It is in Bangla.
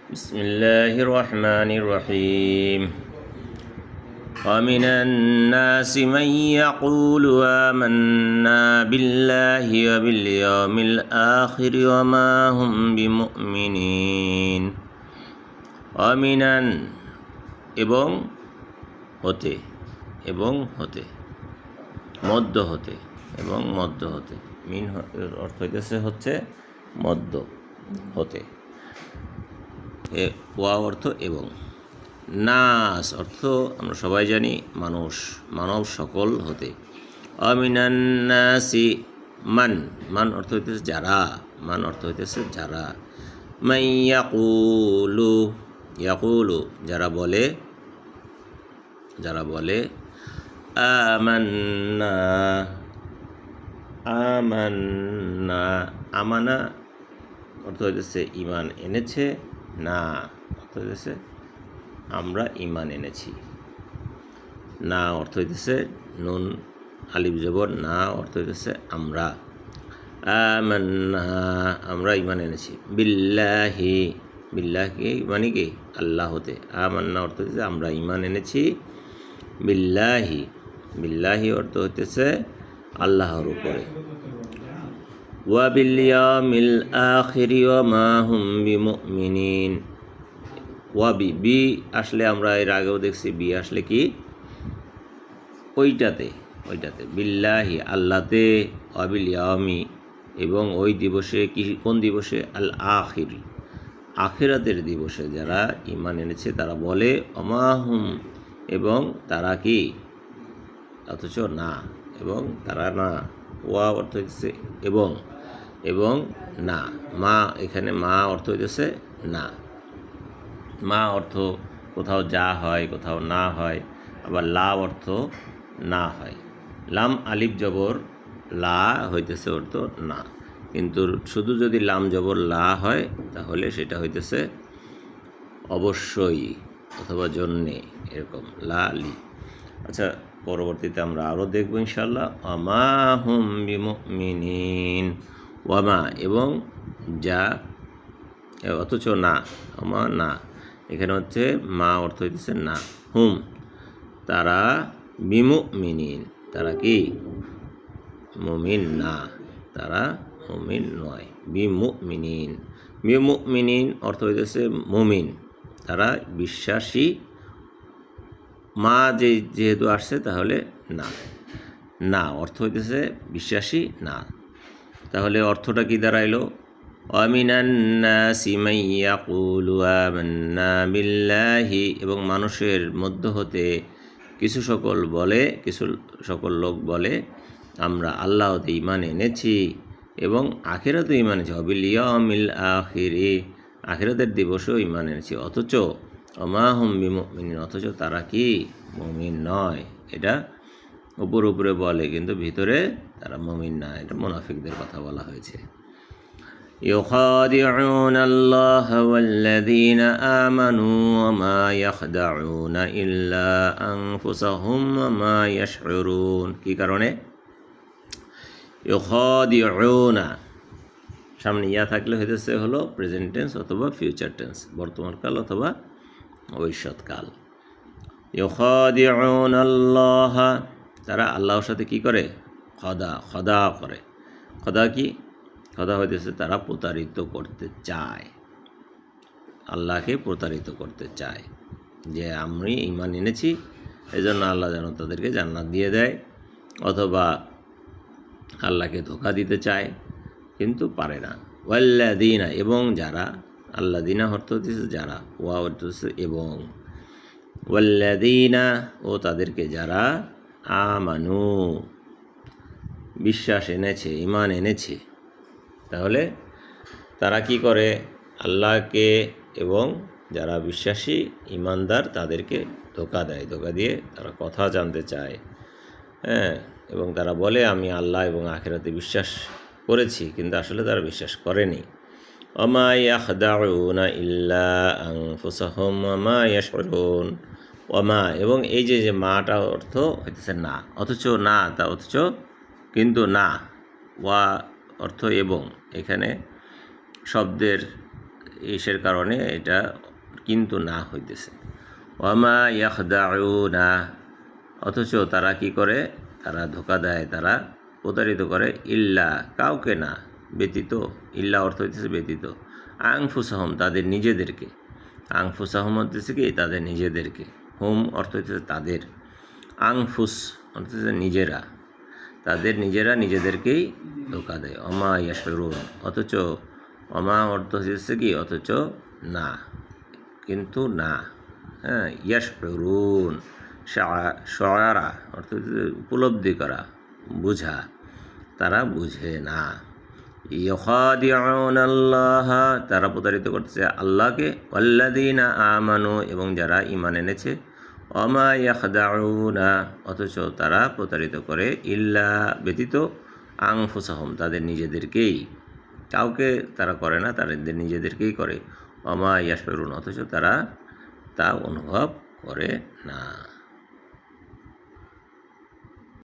বিসমিল্লাহির রহমানির রহিম। ومن الناس من يقول آمنا بالله وباليوم الآخر وما هم بمؤمنين। ومن এবং হতে এবং হতে মধ্য হতে এবং মধ্য হতে মিন অর্থ হচ্ছে মধ্য হতে, ওয়া অর্থ এবং। নাস অর্থ আমরা সবাই জানি মানুষ, মানব সকল হতে। অমিনান্নাসি মান, মান অর্থ হইতেছে যারা, মান অর্থ হইতেছে যারা। মাইয়াকুলু, ইয়াকুলু যারা বলে, যারা বলে আমান্না, আমান্না, আমানা অর্থ হইতেছে ইমান এনেছে, না অর্থ হইতেছে আমরা ইমান এনেছি। না অর্থ হইতেছে নুন আলিফ জবর, না অর্থ হইতেছে আমরা। আমান্না আমরা ইমান এনেছি। বিল্লাহি, বিল্লাহি মানে কি আল্লাহ হতে। আমান্না অর্থ হইতেছে আমরা ইমান এনেছি। বিল্লাহি, বিল্লাহি অর্থ হইতেছে আল্লাহর উপরে। ওয়া বিল ইয়াউমিল আখিরি ওয়া মা হুম বিমুমিনিন। ওয়াবি, বি আসলে আমরা এর আগেও দেখছি, বি আসলে কি ওইটাতে, ওইটাতে বিল্লাহি আল্লাহতে, ওয়াবিল ইয়ামি এবং ওই দিবসে, কি কোন দিবসে, আল আখির আখিরাতের দিবসে যারা ঈমান এনেছে তারা বলে অমাহুম এবং তারা কি, অথচ না, এবং তারা না। ওয়া অর্থ হচ্ছে এবং, এবং না। মা এখানে মা অর্থ হইতেছে না। মা অর্থ কোথাও যা হয়, কোথাও না হয়, আবার লা অর্থ না হয়। লাম আলিফ জবর লা হইতেছে অর্থ না, কিন্তু শুধু যদি লাম জবর লা হয় তাহলে সেটা হইতেছে অবশ্যই অথবা জন্যে, এরকম লা লি। আচ্ছা, পরবর্তীতে আমরা আরও দেখব ইনশাআল্লাহ। ওয়ামা হুম বিমুমিনিন, ওয়ামা এবং যা, অথচ না, ওমা না এখানে হচ্ছে মা অর্থ হইতেছে না। হুম তারা, বিমুমিনিন তারা কি মুমিন না, তারা মুমিন নয়। বিমুমিনিন, বিমুমিনিন অর্থ হইতেছে মুমিন, তারা বিশ্বাসী। মা যেহেতু আসছে তাহলে না, না অর্থ হইতেছে বিশ্বাসী না। তাহলে অর্থটা কি দাঁড়াইলো? ওয়ামিনান্নাসি মান ইয়াকুলু আমান্না বিল্লাহি, এবং মানুষের মধ্য হতে কিছু সকল বলে, কিছু সকল লোক বলে আমরা আল্লাহতে ঈমান এনেছি এবং আখিরাতে ঈমান এনেছি। ওয়াবিল ইয়াউমিল আখিরি আখিরাতের দিবসেও ঈমান এনেছি, অথচ ওমা হুম বিমুমিনিন অথচ তারা কি মুমিন নয়। এটা উপরে বলে কিন্তু ভিতরে তারা মুমিন না, এটা মুনাফিকদের কথা বলা হয়েছে। يخادعون الله والذين آمنوا وما يخدعون إلا أنفسهم وما يشعرون। কি কারণে? يخادعون সামনে ইয়া থাকলে হইতেছে হলো প্রেজেন্ট টেন্স অথবা ফিউচার টেন্স, বর্তমান কাল অথবা ভবিষ্যৎকাল। يخادعون الله তারা আল্লাহর সাথে কি করে? খদা, খদা করে। খদা কি? খদা হইতেছে তারা প্রতারিত করতে চায়, আল্লাহকে প্রতারিত করতে চায় যে আমি ঈমান এনেছি এজন্য আল্লাহ যেন তাদেরকে জান্নাত দিয়ে দেয়, অথবা আল্লাহকে ধোঁকা দিতে চায় কিন্তু পারে না। ওয়াল্লাযীনা এবং যারা, আল্লাযীনা অর্থ হচ্ছে যারা, ওয়া অর্থ হচ্ছে এবং। ওয়াল্লাযীনা ও তাদেরকে যারা, আমানু বিশ্বাস এনেছে, ঈমান এনেছে। তাহলে তারা কি করে? আল্লাহকে এবং যারা বিশ্বাসী ঈমানদার তাদেরকে ধোঁকা দেয়, ধোঁকা দিয়ে তারা কথা জানতে চায়, হ্যাঁ, এবং তারা বলে আমি আল্লাহ এবং আখিরাতে বিশ্বাস করেছি, কিন্তু আসলে তারা বিশ্বাস করেনি। ওমা ইয়াখদাউনা ইল্লা আনফুসাহুম ওমা ইয়াশউরুন। ওমা এবং এই যে মাটা অর্থ হইতেছে না, অথচ না, তা অথচ কিন্তু না। ওয়া অর্থ এবং, এখানে শব্দের ইসের কারণে এটা কিন্তু না হইতেছে। ওয়ামা ইয়াখদাউনা, অথচ তারা কি করে, তারা ধোঁকা দেয়, তারা প্রতারিত করে, ইল্লা কাউকে না, ব্যতীত, ইল্লা অর্থ হইতেছে ব্যতীত, আংফুসাহম তাদের নিজেদেরকে, আংফুসাহম হইতেছে কি তাদের নিজেদেরকে, হুম অর্থ হইতেছে তাদের, আংফুস অর্থ হচ্ছে নিজেরা, তাদের নিজেরা নিজেদেরকেই ধোঁকা দেয়। অমা ইয়াশরুন, অথচ অমা অর্থ হচ্ছে কি অথচ না, কিন্তু না, হ্যাঁ, ইয়াশরুন শয়ারা অর্থ হচ্ছে উপলব্ধি করা, বুঝা, তারা বুঝে না। ইউখাদিউন আল্লাহ, তারা প্রতারিত করতেছে আল্লাহকে, ওয়াল্লাযীনা আমানু, এবং যারা ঈমান এনেছে, ওমা ইয়াখদাউনা, অথচ তারা প্রতারিত করে, ইল্লা ব্যতীত, আনফুসাহুম তাদের নিজেদেরকেই, কাউকে তারা করে না, তাদের নিজেদেরকেই করে, ওমা ইয়াশউরুন, অথচ তারা তা অনুভব করে না।